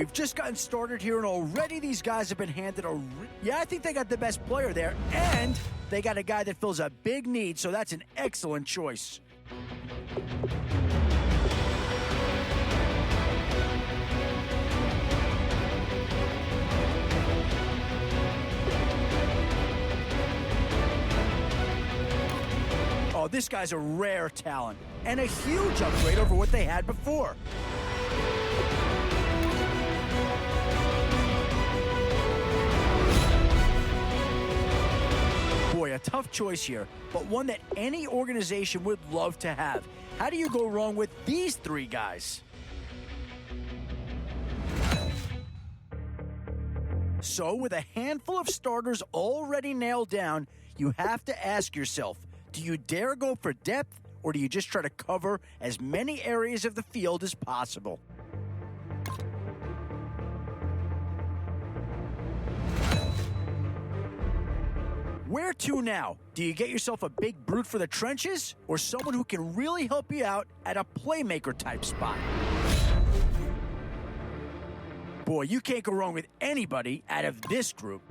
they've just gotten started here, and already these guys have been handed I think they got the best player there, and they got a guy that fills a big need, so that's an excellent choice. Oh, this guy's a rare talent, and a huge upgrade over what they had before. Boy, a tough choice here, but one that any organization would love to have. How do you go wrong with these three guys? So, with a handful of starters already nailed down, you have to ask yourself, do you dare go for depth, or do you just try to cover as many areas of the field as possible? Where to now? Do you get yourself a big brute for the trenches, or someone who can really help you out at a playmaker type spot? Boy, you can't go wrong with anybody out of this group.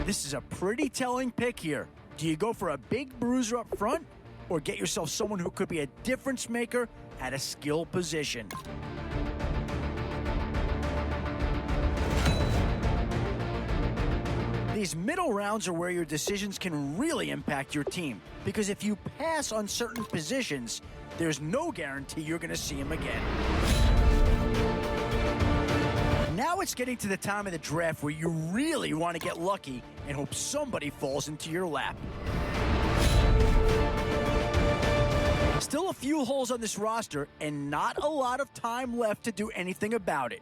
This is a pretty telling pick here. Do you go for a big bruiser up front, or get yourself someone who could be a difference maker at a skill position? These middle rounds are where your decisions can really impact your team, because if you pass on certain positions, there's no guarantee you're going to see them again. Now it's getting to the time of the draft where you really want to get lucky and hope somebody falls into your lap. Still a few holes on this roster and not a lot of time left to do anything about it.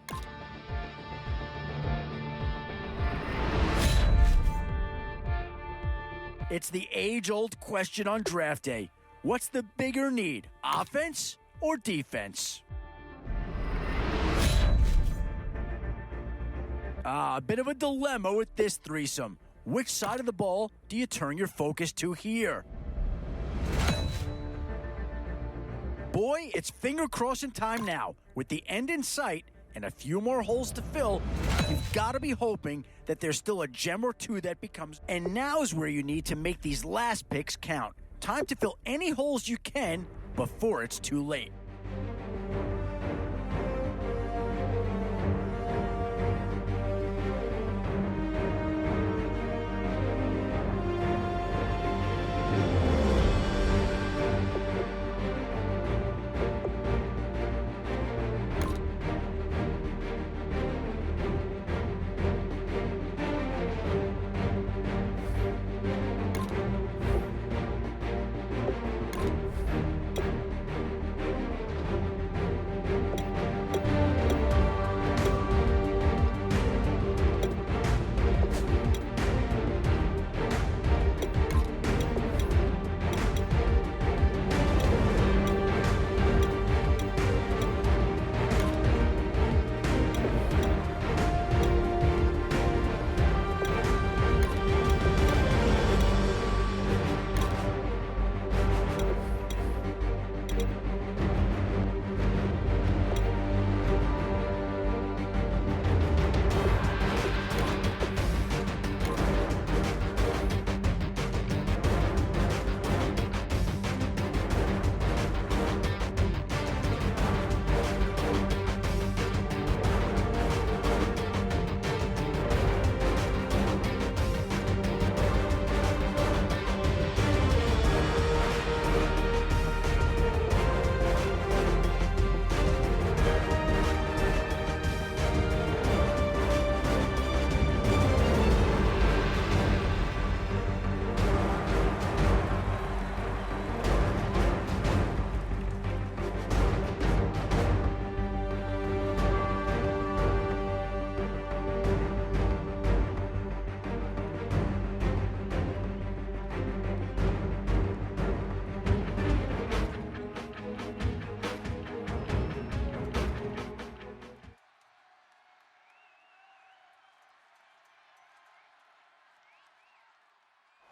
It's the age-old question on draft day. What's the bigger need, offense or defense? A bit of a dilemma with this threesome. Which side of the ball do you turn your focus to here? Boy, it's finger-crossing time now. With the end in sight and a few more holes to fill, you've got to be hoping that there's still a gem or two that becomes. And now's where you need to make these last picks count. Time to fill any holes you can before it's too late.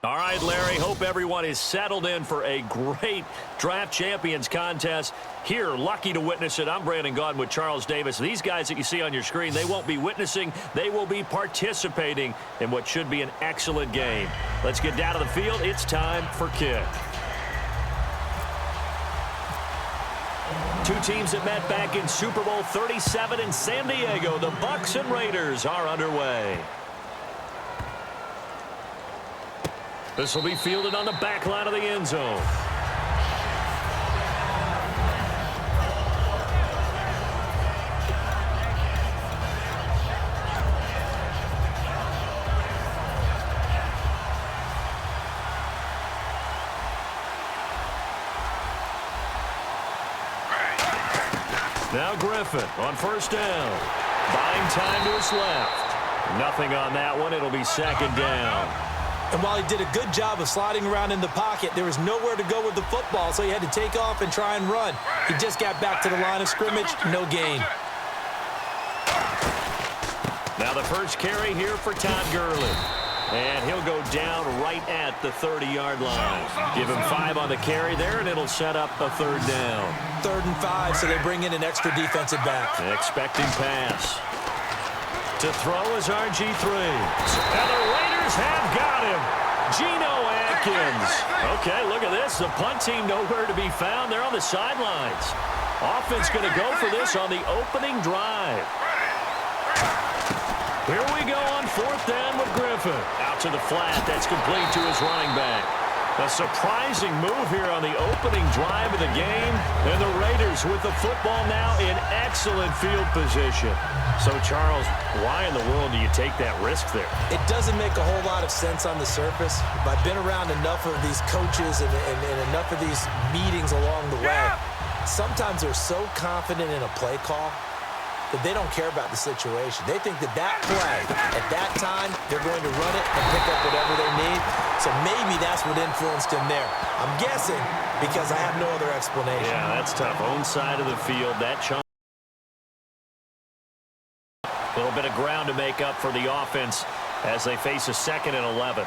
All right, Larry, hope everyone is settled in for a great Draft Champions contest. Here, lucky to witness it. I'm Brandon Gaudin with Charles Davis. These guys that you see on your screen, they won't be witnessing. They will be participating in what should be an excellent game. Let's get down to the field. It's time for kick. Two teams that met back in Super Bowl 37 in San Diego. The Bucs and Raiders are underway. This will be fielded on the back line of the end zone. Now Griffin on first down. Buying time to his left. Nothing on that one. It'll be second down. And while he did a good job of sliding around in the pocket, there was nowhere to go with the football, so he had to take off and try and run. He just got back to the line of scrimmage, no gain. Now the first carry here for Todd Gurley. And he'll go down right at the 30-yard line. Give him 5 on the carry there, and it'll set up a third down. 3rd and 5, so they bring in an extra defensive back. Expecting pass. To throw is RG3. And the Raiders have got him. Geno Atkins. Okay, look at this. The punt team nowhere to be found. They're on the sidelines. Offense going to go for this on the opening drive. Here we go on 4th down with Griffin. Out to the flat. That's complete to his running back. A surprising move here on the opening drive of the game. And the Raiders with the football now in excellent field position. So, Charles, why in the world do you take that risk there? It doesn't make a whole lot of sense on the surface. But I've been around enough of these coaches and enough of these meetings along the way. Sometimes they're so confident in a play call that they don't care about the situation. They think that that play, at that time, they're going to run it and pick up whatever they need. So maybe that's what influenced him there. I'm guessing because I have no other explanation. Yeah, that's tough. Own side of the field, that chunk. A little bit of ground to make up for the offense as they face a 2nd and 11.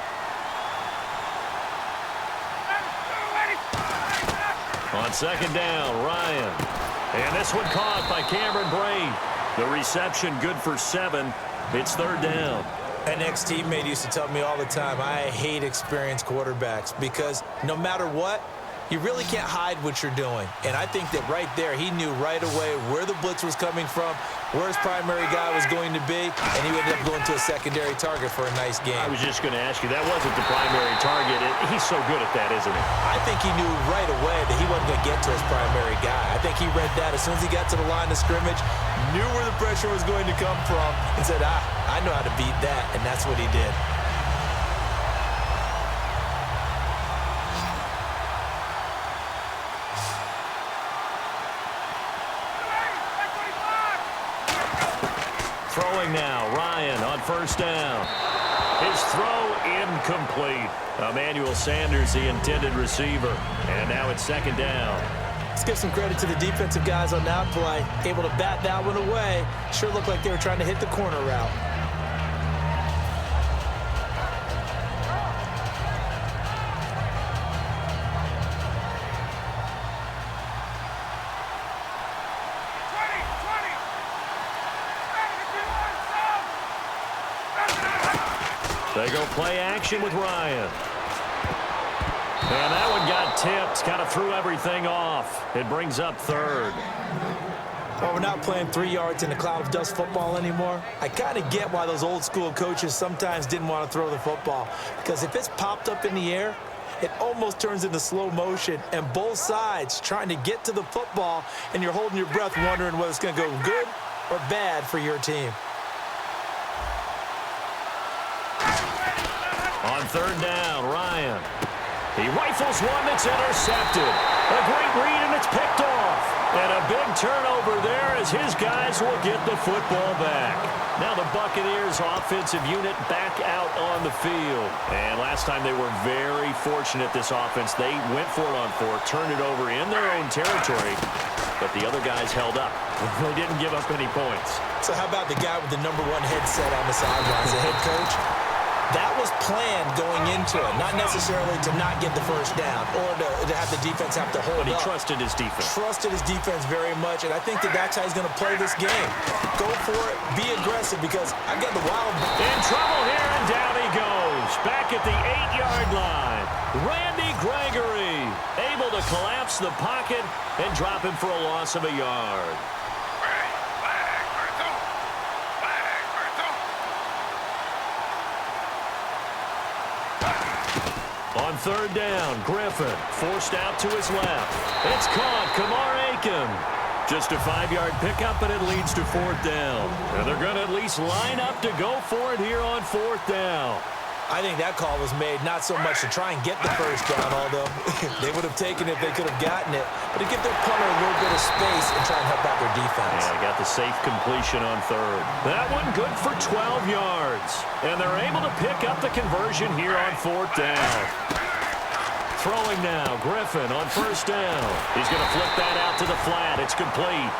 On 2nd down, Ryan. And this one caught by Cameron Braid. The reception good for 7. It's 3rd down. An ex-teammate used to tell me all the time, I hate experienced quarterbacks because no matter what, you really can't hide what you're doing. And I think that right there, he knew right away where the blitz was coming from, where his primary guy was going to be, and he ended up going to a secondary target for a nice game. I was just going to ask you, that wasn't the primary target. He's so good at that, isn't he? I think he knew right away that he wasn't going to get to his primary guy. I think he read that as soon as he got to the line of scrimmage, knew where the pressure was going to come from, and said, I know how to beat that, and that's what he did. Throwing now, Ryan on first down. His throw incomplete. Emmanuel Sanders, the intended receiver. And now it's 2nd down. Let's give some credit to the defensive guys on that play. Able to bat that one away. Sure looked like they were trying to hit the corner route. They go play action with Ryan. And that one got tipped. Kind of threw everything off. It brings up 3rd. Well, we're not playing 3 yards in a cloud of dust football anymore. I kind of get why those old school coaches sometimes didn't want to throw the football. Because if it's popped up in the air, it almost turns into slow motion. And both sides trying to get to the football, and you're holding your breath wondering whether it's going to go good or bad for your team. On 3rd down, Ryan. He rifles one that's intercepted. A great read, and it's picked off. And a big turnover there as his guys will get the football back. Now the Buccaneers offensive unit back out on the field. And last time they were very fortunate, this offense. They went for it on 4, turned it over in their own territory, but the other guys held up. They didn't give up any points. So how about the guy with the #1 headset on the sidelines, the head coach? That was planned going into it, not necessarily to not get the first down or to have the defense have to hold But he up. trusted his defense. Trusted his defense very much, and I think that's how he's going to play this game. Go for it, be aggressive, because I've got the wild. In trouble here, and down he goes. Back at the 8-yard line. Randy Gregory able to collapse the pocket and drop him for a loss of a yard. On third down, Griffin forced out to his left. It's caught. Kamar Aiken. Just a 5-yard pickup, and it leads to fourth down. And they're going to at least line up to go for it here on fourth down. I think that call was made not so much to try and get the first down, although they would have taken it if they could have gotten it, but to give their punter a little bit of space and try and help out their defense. Yeah, got the safe completion on third. That one good for 12 yards. And they're able to pick up the conversion here on fourth down. Throwing now, Griffin on first down. He's going to flip that out to the flat. It's complete.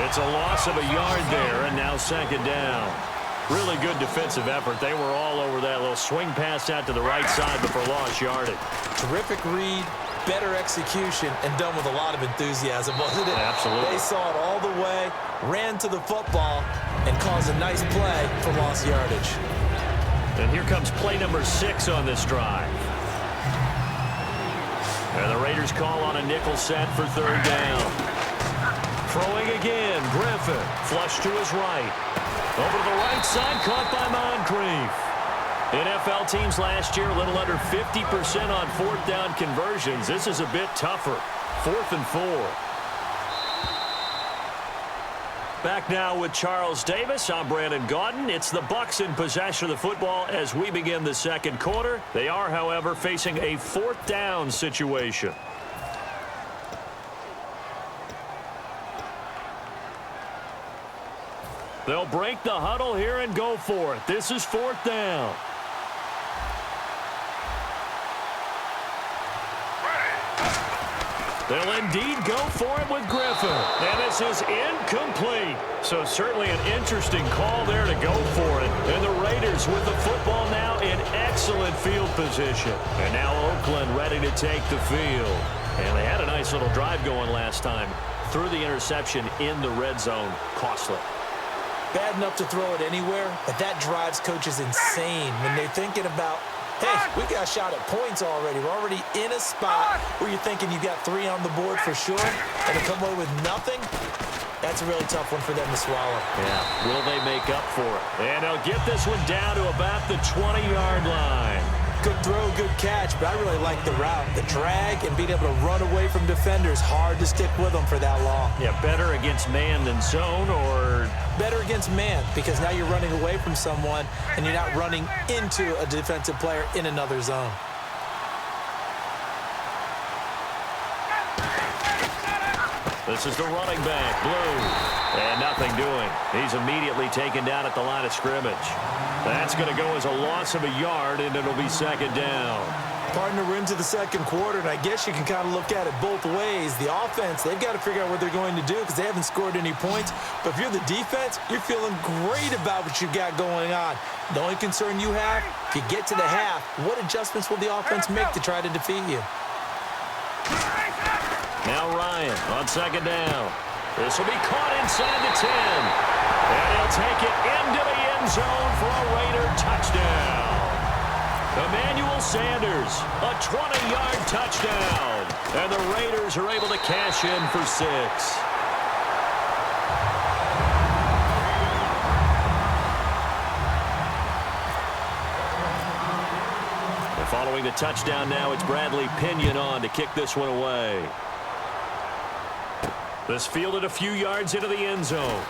It's a loss of a yard there, and now second down. Really good defensive effort. They were all over that little swing pass out to the right side, but for lost yardage. Terrific read, better execution, and done with a lot of enthusiasm, wasn't it? Absolutely. They saw it all the way, ran to the football, and caused a nice play for lost yardage. And here comes play number 6 on this drive. And the Raiders call on a nickel set for third down. Throwing again, Griffin, flush to his right. Over to the right side, caught by Moncrief. NFL teams last year, a little under 50% on fourth down conversions. This is a bit tougher. 4th and 4. Back now with Charles Davis. I'm Brandon Gaudin. It's the Bucs in possession of the football as we begin the second quarter. They are, however, facing a fourth down situation. They'll break the huddle here and go for it. This is fourth down. They'll indeed go for it with Griffin. And this is incomplete. So certainly an interesting call there to go for it. And the Raiders with the football now in excellent field position. And now Oakland ready to take the field. And they had a nice little drive going last time. Threw the interception in the red zone. Costly. Bad enough to throw it anywhere, but that drives coaches insane when they're thinking about, hey, we got a shot at points already. We're already in a spot where you're thinking you got 3 on the board for sure, and to come away with nothing, that's a really tough one for them to swallow. Yeah, will they make up for it? And they'll get this one down to about the 20-yard line. Good throw, good catch, but I really like the route. The drag and being able to run away from defenders, hard to stick with them for that long. Yeah, better against man than zone, or? Better against man, because now you're running away from someone and you're not running into a defensive player in another zone. This is the running back, Blue. And nothing doing. He's immediately taken down at the line of scrimmage. That's going to go as a loss of a yard, and it'll be second down. Partner, we're into the second quarter, and I guess you can kind of look at it both ways. The offense, they've got to figure out what they're going to do because they haven't scored any points. But if you're the defense, you're feeling great about what you got going on. The only concern you have, if you get to the half, what adjustments will the offense make to try to defeat you? Now Ryan on second down. This will be caught inside the 10. And he'll take it into the end zone for a Raider touchdown. Emmanuel Sanders, a 20-yard touchdown. And the Raiders are able to cash in for 6. And following the touchdown now, it's Bradley Pinion on to kick this one away. This fielded a few yards into the end zone.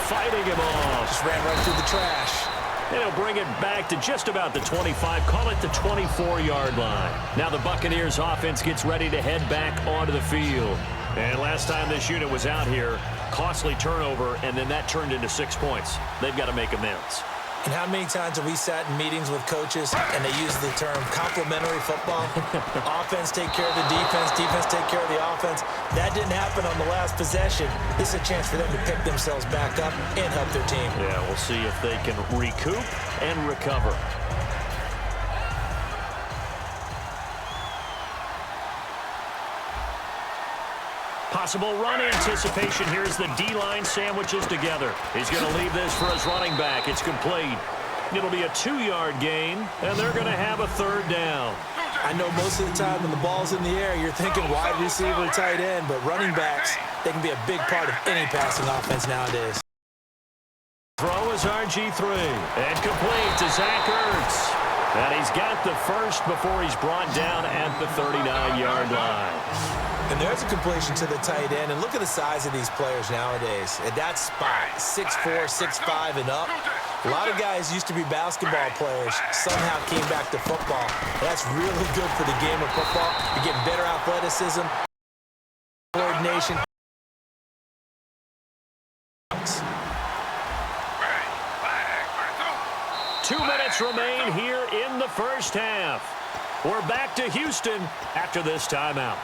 Fighting him off. Just ran right through the trash. And he'll bring it back to just about the 25, call it the 24-yard line. Now the Buccaneers offense gets ready to head back onto the field. And last time this unit was out here, costly turnover, and then that turned into 6 points. They've got to make amends. And how many times have we sat in meetings with coaches and they use the term complementary football? Offense take care of the defense, defense take care of the offense. That didn't happen on the last possession. This is a chance for them to pick themselves back up and help their team. Yeah, we'll see if they can recoup and recover. Possible run anticipation here as the D-line sandwiches together. He's going to leave this for his running back. It's complete. It'll be a 2-yard gain, and they're going to have a third down. I know most of the time when the ball's in the air, you're thinking wide receiver, tight end, but running backs, they can be a big part of any passing offense nowadays. Throw is RG3, and complete to Zach Ertz. And he's got the first before he's brought down at the 39-yard line. And there's a completion to the tight end. And look at the size of these players nowadays. At that spot, 6'4", 6'5", and up. A lot of guys used to be basketball players, somehow came back to football. That's really good for the game of football. You're getting better athleticism, coordination. 2 minutes remain here in the first half. We're back to Houston after this timeout.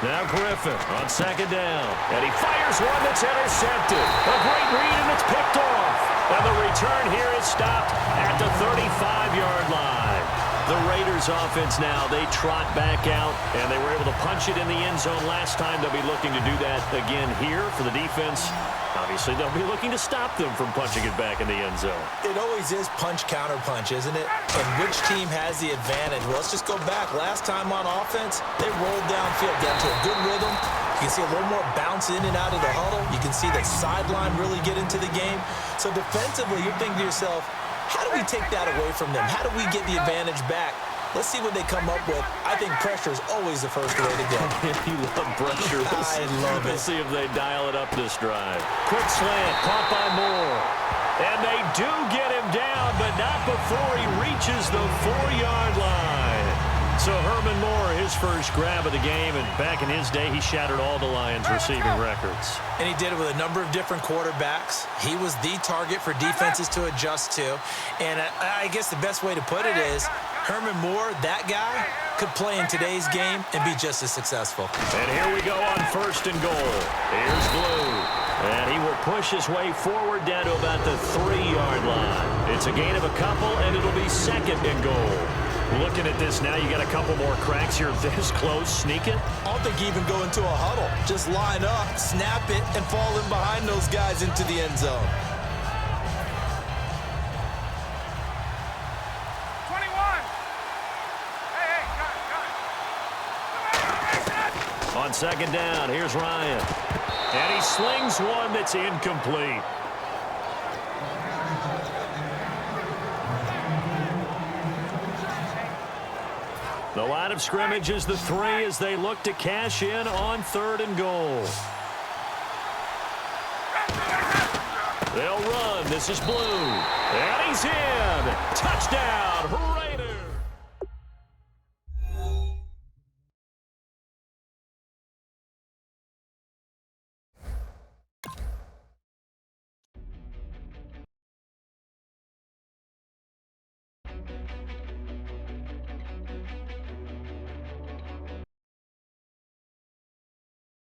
Now Griffin on second down. And he fires one that's intercepted. A great read, and it's picked off. And the return here is stopped at the 35-yard line. The Raiders offense now, they trot back out, and they were able to punch it in the end zone last time. They'll be looking to do that again here for the defense. Obviously, they'll be looking to stop them from punching it back in the end zone. It always is punch, counter punch, isn't it? And which team has the advantage? Well, let's just go back. Last time on offense, they rolled downfield, got into a good rhythm. You can see a little more bounce in and out of the huddle. You can see the sideline really get into the game. So defensively, you're thinking to yourself, how do we take that away from them? How do we get the advantage back? Let's see what they come up with. I think pressure is always the first way to go. You love pressure. I love it. Let's see if they dial it up this drive. Quick slant, caught by Moore. And they do get him down, but not before he reaches the 4-yard line. So Herman Moore, his first grab of the game, and back in his day, he shattered all the Lions' receiving records. And he did it with a number of different quarterbacks. He was the target for defenses to adjust to. And I guess the best way to put it is, Herman Moore, that guy, could play in today's game and be just as successful. And here we go on first and goal. Here's Blue. And he will push his way forward down to about the 3-yard line. It's a gain of a couple, and it'll be second and goal. Looking at this now, you got a couple more cracks here this close. Sneak it. I don't think you even go into a huddle. Just line up, snap it, and fall in behind those guys into the end zone. 21. Hey, On second down, here's Ryan. And he slings one that's incomplete. The line of scrimmage is the 3 as they look to cash in on third and goal. They'll run. This is Blue. And he's in. Touchdown, Raiders.